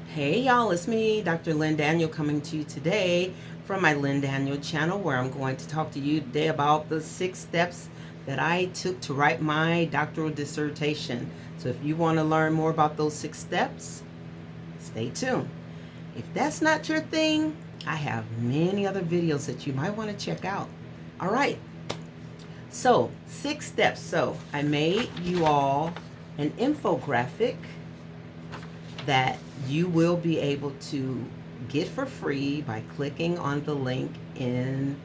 Hey y'all, it's me, Dr. Lynn Daniel, coming to you today from my Lynn Daniel channel, where I'm going to talk to you today about the 6 steps that I took to write my doctoral dissertation. So if you want to learn more about those 6 steps, stay tuned. If that's not your thing, I have many other videos that you might want to check out. All right, so 6 steps. So I made you all an infographic that you will be able to get for free by clicking on the link in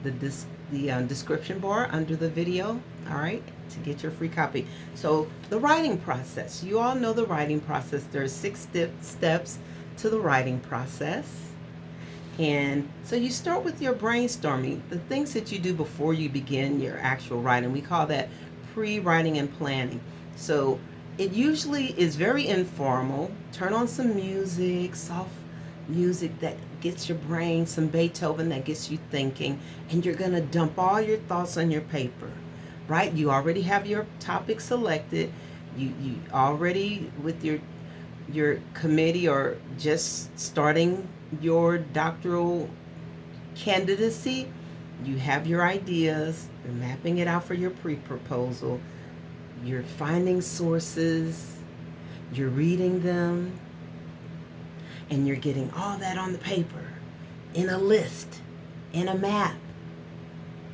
the description bar under the video. All right, to get your free copy. So the writing process, you all know the writing process. There's 6 steps to the writing process. And so you start with your brainstorming, the things that you do before you begin your actual writing. We call that pre-writing and planning. So it usually is very informal. Turn on some music, soft music that gets your brain, some Beethoven that gets you thinking, and you're going to dump all your thoughts on your paper, right? You already have your topic selected. You already, with your committee, or just starting your doctoral candidacy, you have your ideas, you're mapping it out for your pre-proposal, you're finding sources, you're reading them, and you're getting all that on the paper in a list, in a map,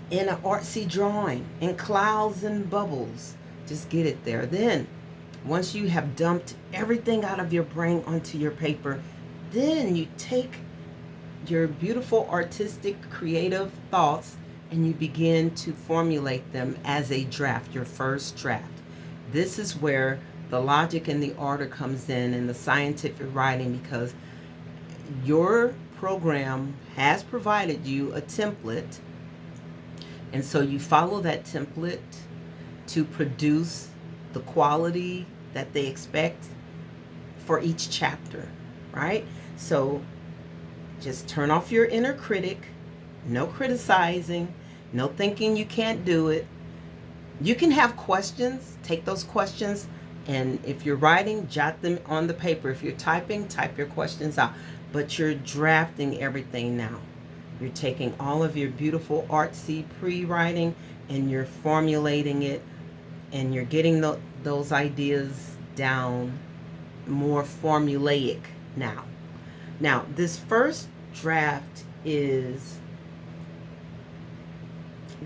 in an artsy drawing, in clouds and bubbles. Just get it there. Then, once you have dumped everything out of your brain onto your paper, then you take your beautiful, artistic, creative thoughts and you begin to formulate them as a draft, your first draft. This is where the logic and the order comes in, and the scientific writing, because your program has provided you a template, and so you follow that template to produce the quality that they expect for each chapter, right? So just turn off your inner critic. No criticizing, no thinking you can't do it. You can have questions, take those questions, and if you're writing, jot them on the paper. If you're typing, type your questions out. But you're drafting everything now. You're taking all of your beautiful artsy pre-writing and you're formulating it, and you're getting those ideas down more formulaic now. Now, this first draft is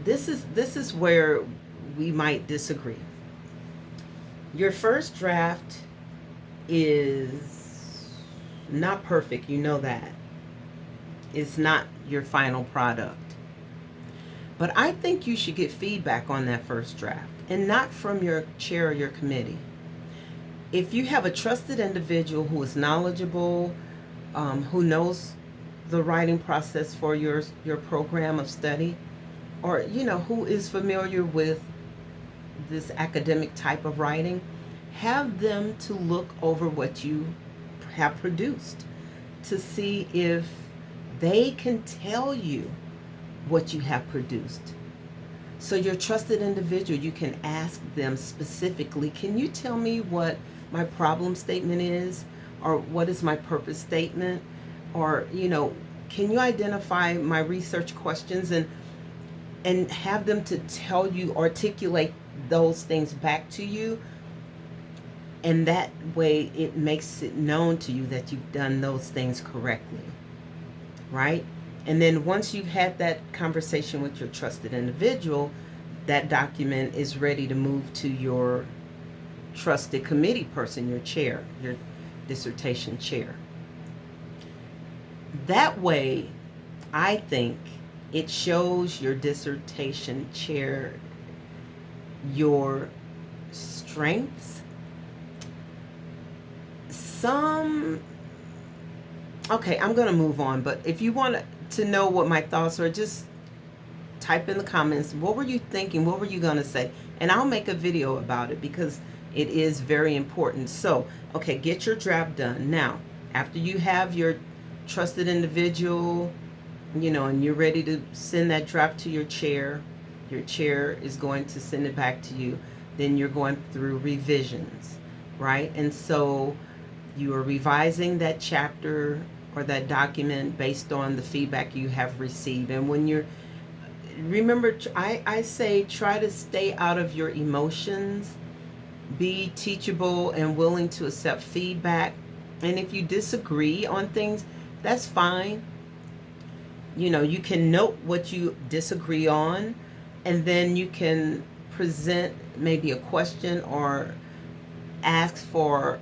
this is where we might disagree. Your first draft is not perfect, you know that. It's not your final product. But I think you should get feedback on that first draft, and not from your chair or your committee. If you have a trusted individual who is knowledgeable, who knows the writing process for your program of study, or who is familiar with this academic type of writing, have them to look over what you have produced to see if they can tell you what you have produced. So your trusted individual, you can ask them specifically, can you tell me what my problem statement is, or what is my purpose statement, or can you identify my research questions, and have them to tell you, articulate those things back to you, and that way it makes it known to you that you've done those things correctly, right? And then once you've had that conversation with your trusted individual, that document is ready to move to your trusted committee person, your chair, your dissertation chair. That way, I think it shows your dissertation chair your strengths. Okay, I'm going to move on, but if you want to know what my thoughts are, just type in the comments, what were you thinking, what were you going to say, and I'll make a video about it, because it is very important. So, okay, get your draft done. Now, after you have your trusted individual, and you're ready to send that draft to your chair is going to send it back to you. Then you're going through revisions, right? And so You are revising that chapter or that document based on the feedback you have received. And when you're, remember, I say try to stay out of your emotions. Be teachable and willing to accept feedback. And if you disagree on things, that's fine. You can note what you disagree on, and then you can present maybe a question or ask for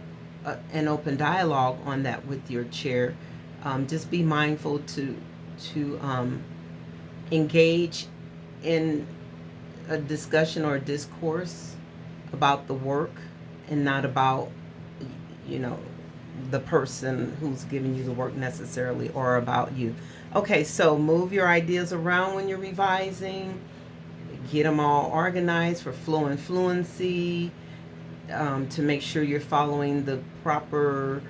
an open dialogue on that with your chair. Just be mindful to engage in a discussion or a discourse about the work and not about you know the person who's giving you the work necessarily, or about you. Okay, so move your ideas around when you're revising. Get them all organized for flow and fluency, to make sure you're following the proper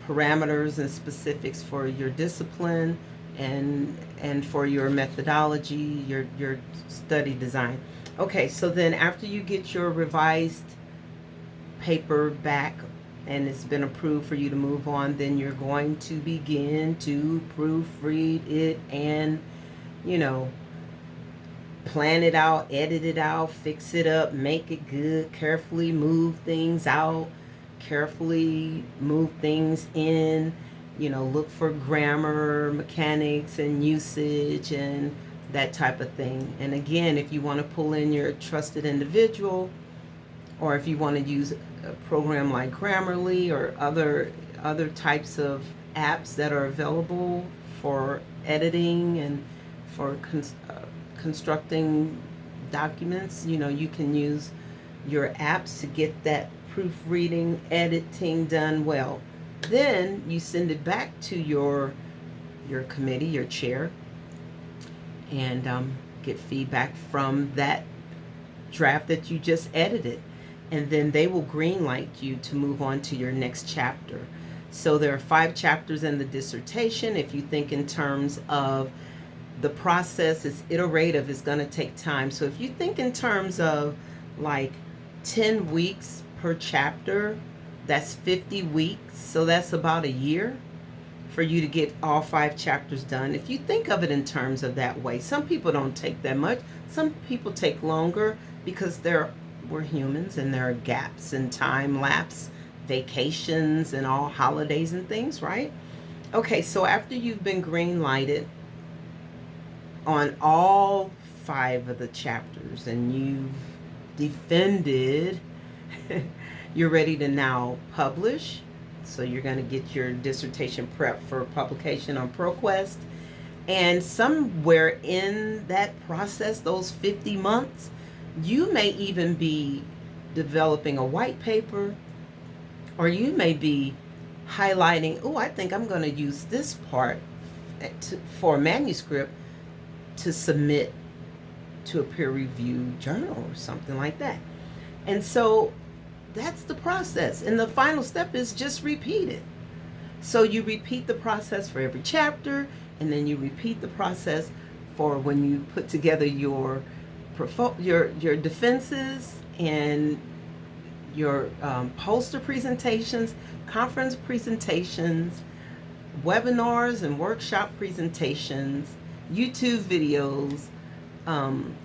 parameters and specifics for your discipline and for your methodology, your study design. Okay, so then after you get your revised paper back and it's been approved for you to move on, then you're going to begin to proofread it and, plan it out, edit it out, fix it up, make it good, carefully move things out, carefully move things in, look for grammar, mechanics, and usage and that type of thing. And again, if you want to pull in your trusted individual, or if you want to use a program like Grammarly or other types of apps that are available for editing and for constructing documents, you can use your apps to get that proofreading, editing done well. Then you send it back to your committee, your chair, and get feedback from that draft that you just edited. And then they will green light you to move on to your next chapter. So there are 5 chapters in the dissertation. If you think in terms of the process is iterative, it's going to take time. So if you think in terms of like 10 weeks per chapter, that's 50 weeks. So that's about a year for you to get all 5 chapters done. If you think of it in terms of that way, some people don't take that much. Some people take longer because we're humans and there are gaps in time lapse, vacations and all holidays and things, right? Okay, so after you've been green lighted on all 5 of the chapters and you've defended, you're ready to now publish. So you're going to get your dissertation prep for publication on ProQuest. And somewhere in that process, those 50 months, you may even be developing a white paper, or you may be highlighting, I think I'm going to use this part for a manuscript to submit to a peer-reviewed journal or something like that. And so that's the process. And the final step is just repeat it. So you repeat the process for every chapter, and then you repeat the process for when you put together your defenses and your poster presentations, conference presentations, webinars and workshop presentations, YouTube videos,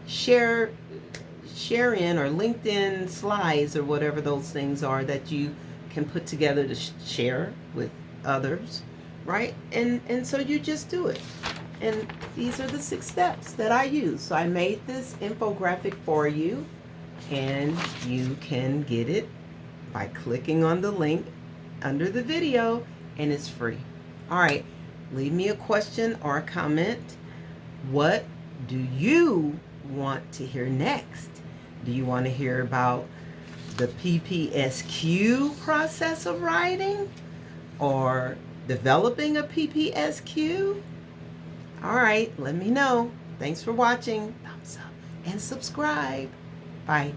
share in or LinkedIn slides or whatever those things are that you can put together to share with others, right? And so you just do it. And these are the 6 steps that I use. So I made this infographic for you, and you can get it by clicking on the link under the video, and it's free. All right, leave me a question or a comment. What do you want to hear next? Do you want to hear about the PPSQ process of writing, or developing a PPSQ? All right, let me know. Thanks for watching. Thumbs up and subscribe. Bye.